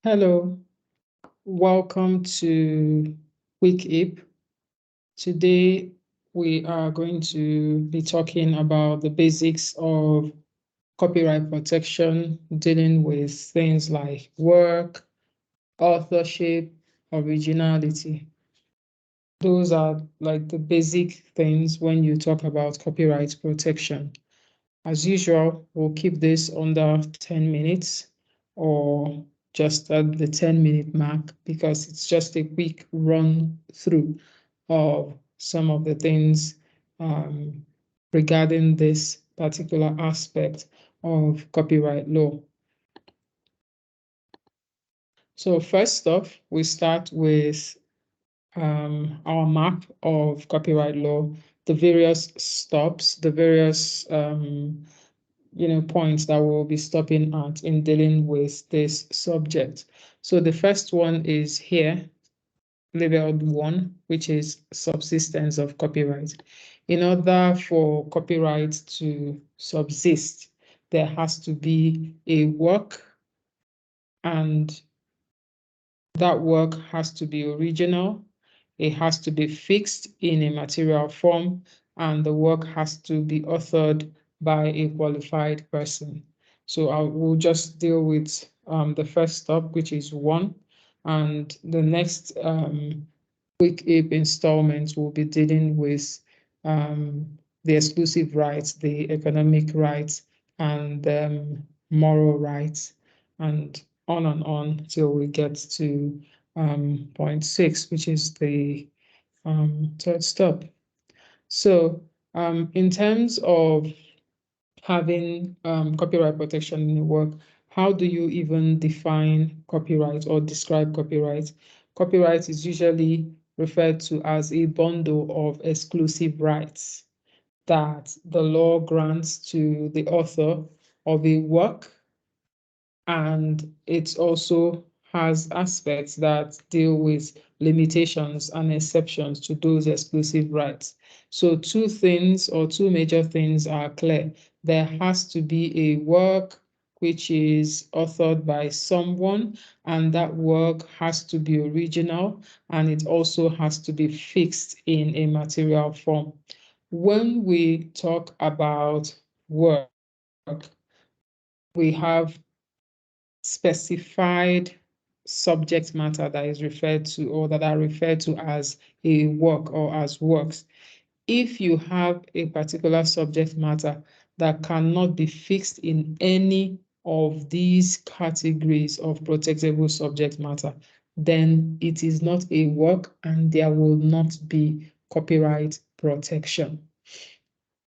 Hello, welcome to QuickIP. Today we are going to be talking about the basics of copyright protection, dealing with things like work, authorship, originality. Those are like the basic things when you talk about copyright protection. As usual, we'll keep this under 10 minutes or just at the 10-minute mark because it's just a quick run through of some of the things regarding this particular aspect of copyright law. So first off, we start with our map of copyright law, the various stops, the various points that we'll be stopping at in dealing with this subject. So the first one is here, labeled 1, which is subsistence of copyright. In order for copyright to subsist, there has to be a work, and that work has to be original. It has to be fixed in a material form, and the work has to be authored by a qualified person. So I will just deal with the first stop, which is 1, and the next QuickIP installments will be dealing with the exclusive rights, the economic rights, and moral rights, and on till we get to point 6, which is the third stop. So in terms of having copyright protection in your work, how do you even define copyright or describe copyright? Copyright is usually referred to as a bundle of exclusive rights that the law grants to the author of a work, and it also has aspects that deal with limitations and exceptions to those exclusive rights. So two major things are clear. There has to be a work which is authored by someone, and that work has to be original, and it also has to be fixed in a material form. When we talk about work, we have specified subject matter that is referred to, or that are referred to as a work or as works. If you have a particular subject matter that cannot be fixed in any of these categories of protectable subject matter, then it is not a work and there will not be copyright protection.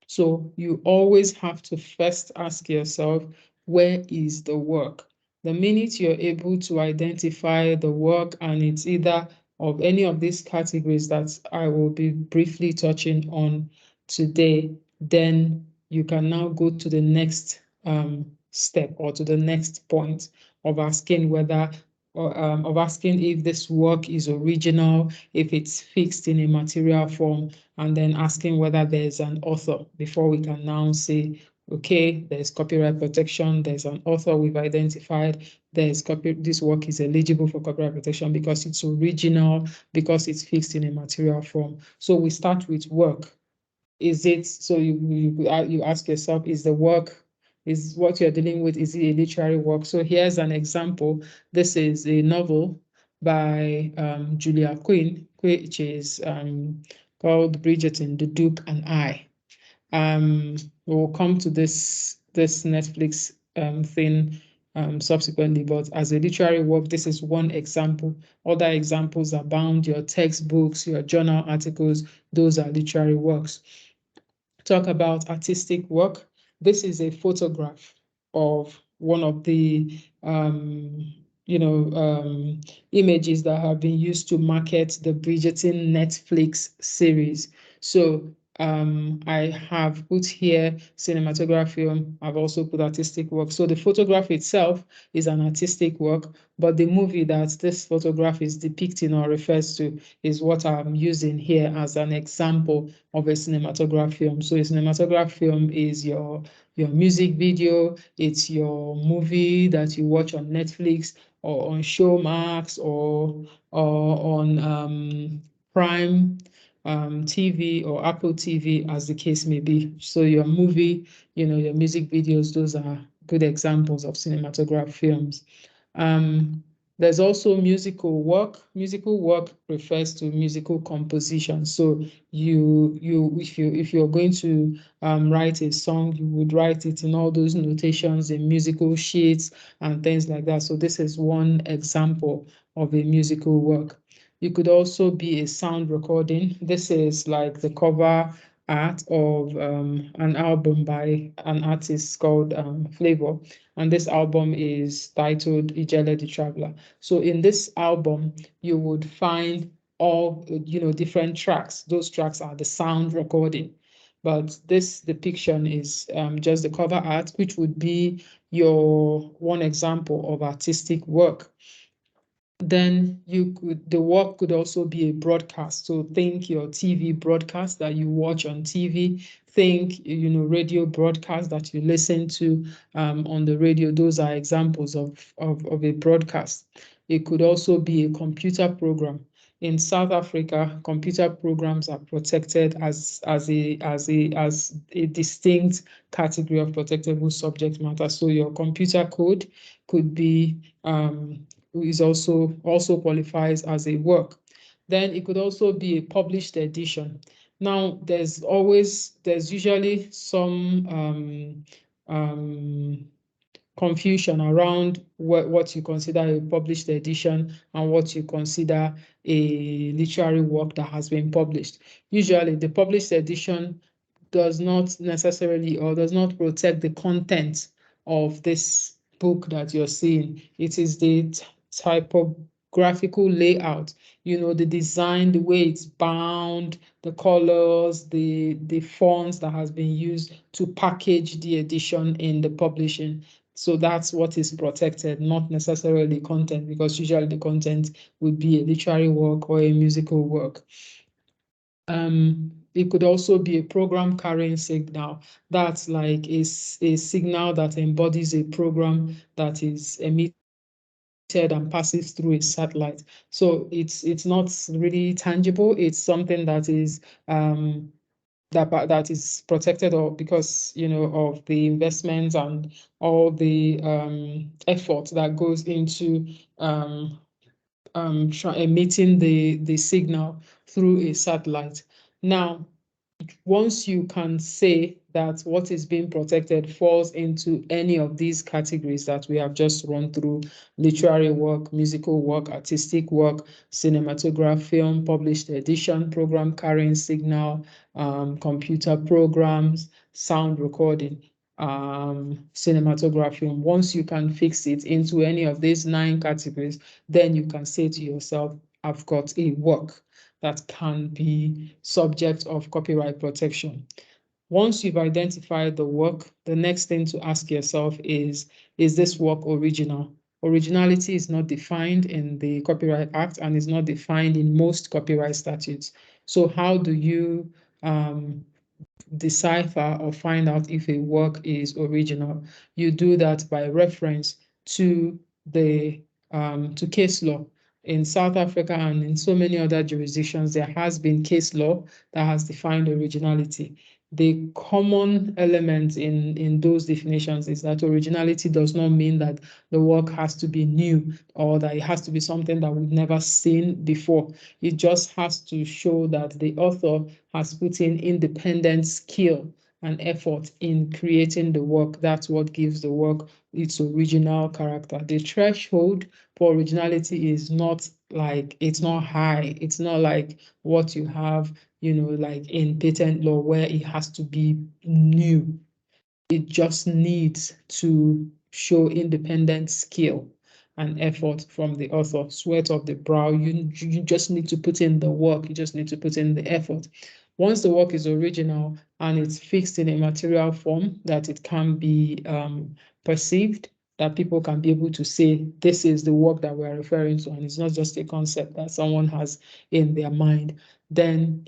So you always have to first ask yourself, where is the work? The minute you're able to identify the work and it's either of any of these categories that I will be briefly touching on today, then you can now go to the next step, or to the next point of asking whether of asking if this work is original, if it's fixed in a material form, and then asking whether there's an author before we can now say, okay, there's copyright protection, there's an author we've identified, this work is eligible for copyright protection because it's original, because it's fixed in a material form. So we start with work. Is it, so you ask yourself, is what you're dealing with, is it a literary work? So here's an example. This is a novel by Julia Quinn, which is called Bridgerton, The Duke and I. We'll come to this Netflix thing subsequently, but as a literary work, this is one example. Other examples abound. Your textbooks, your journal articles, those are literary works. Talk about artistic work. This is a photograph of one of the images that have been used to market the Bridgerton Netflix series. So I have put here cinematography film. I've also put artistic work. So the photograph itself is an artistic work, but the movie that this photograph is depicting or refers to is what I'm using here as an example of a cinematograph film. So a cinematograph film is your music video, it's your movie that you watch on Netflix or on Showmax or on Prime TV or Apple TV, as the case may be. So your movie, your music videos, those are good examples of cinematograph films. There's also musical work. Musical work refers to musical composition. So if you're going to write a song, you would write it in all those notations in musical sheets and things like that. So this is one example of a musical work. It could also be a sound recording. This is like the cover art of an album by an artist called Flavor. And this album is titled Ijele the Traveler. So in this album, you would find all, different tracks. Those tracks are the sound recording. But this depiction is just the cover art, which would be your one example of artistic work. Then the work could also be a broadcast. So think your TV broadcast that you watch on TV, think, radio broadcast that you listen to on the radio. Those are examples of a broadcast. It could also be a computer program. In South Africa, computer programs are protected as a distinct category of protectable subject matter. So your computer code could be is also qualifies as a work. Then it could also be a published edition. Now, there's usually some confusion around what you consider a published edition and what you consider a literary work that has been published. Usually, the published edition does not necessarily or does not protect the content of this book that you're seeing. It is the typographical layout, the design, the way it's bound, the colors, the fonts that has been used to package the edition in the publishing. So that's what is protected, not necessarily content, because usually the content would be a literary work or a musical work. It could also be a program carrying signal. That's like a signal that embodies a program that is emitted and passes through a satellite. So it's not really tangible. It's something that is that is protected, or because of the investments and all the effort that goes into emitting the signal through a satellite. Now, once you can say that what is being protected falls into any of these categories that we have just run through: literary work, musical work, artistic work, cinematograph, film, published edition, program carrying signal, computer programs, sound recording, cinematography. Once you can fix it into any of these 9 categories, then you can say to yourself, I've got a work that can be subject of copyright protection. Once you've identified the work, the next thing to ask yourself is this work original? Originality is not defined in the Copyright Act and is not defined in most copyright statutes. So how do you decipher or find out if a work is original? You do that by reference to the to case law. In South Africa and in so many other jurisdictions, there has been case law that has defined originality. The common element in those definitions is that originality does not mean that the work has to be new or that it has to be something that we've never seen before. It just has to show that the author has put in independent skill and effort in creating the work. That's what gives the work its original character. The threshold for originality is not like, it's not high. It's not like what you have, like in patent law, where it has to be new. It just needs to show independent skill and effort from the author, sweat of the brow. You just need to put in the work. You just need to put in the effort. Once the work is original and it's fixed in a material form that it can be perceived, that people can be able to say, this is the work that we're referring to, and it's not just a concept that someone has in their mind, then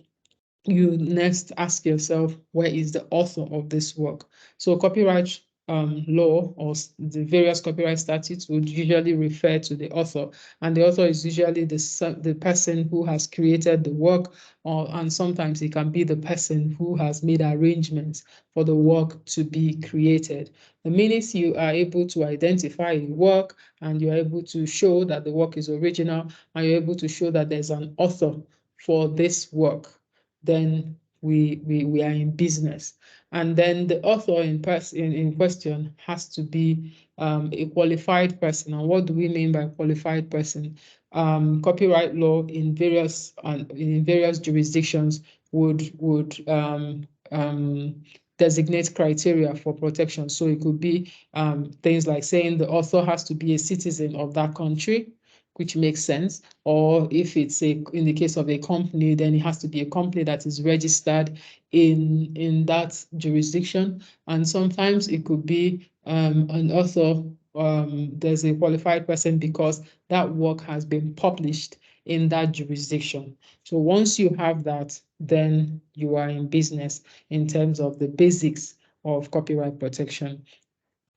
you next ask yourself, where is the author of this work? So copyright law or the various copyright statutes would usually refer to the author, and the author is usually the person who has created the work, and sometimes it can be the person who has made arrangements for the work to be created. The minute you are able to identify a work and you're able to show that the work is original and you're able to show that there's an author for this work, then we are in business. And then the author in question has to be a qualified person. And what do we mean by qualified person? Copyright law in various jurisdictions would designate criteria for protection. So it could be things like saying the author has to be a citizen of that country, which makes sense. Or if it's in the case of a company, then it has to be a company that is registered in that jurisdiction. And sometimes it could be an author, there's a qualified person because that work has been published in that jurisdiction. So once you have that, then you are in business in terms of the basics of copyright protection.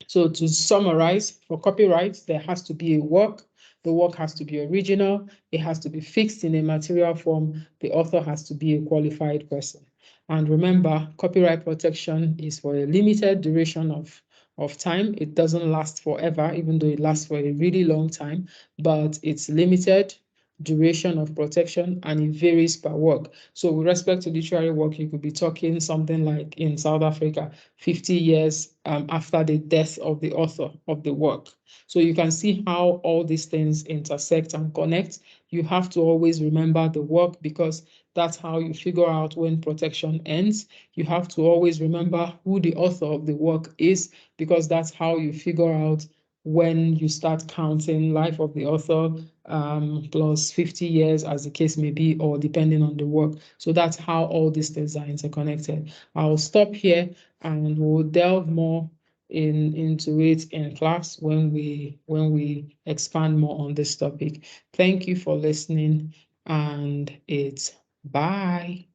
So to summarize, for copyright, there has to be a work. The work has to be original. It has to be fixed in a material form. The author has to be a qualified person. And remember, copyright protection is for a limited duration of time. It doesn't last forever, even though it lasts for a really long time, but it's limited duration of protection and it varies per work. So with respect to literary work, you could be talking something like in South Africa, 50 years after the death of the author of the work. So you can see how all these things intersect and connect. You have to always remember the work because that's how you figure out when protection ends. You have to always remember who the author of the work is because that's how you figure out when you start counting life of the author plus 50 years as the case may be, or depending on the work. So that's how all these things are interconnected. I'll stop here and we'll delve more into it in class when we expand more on this topic. Thank you for listening, and it's bye.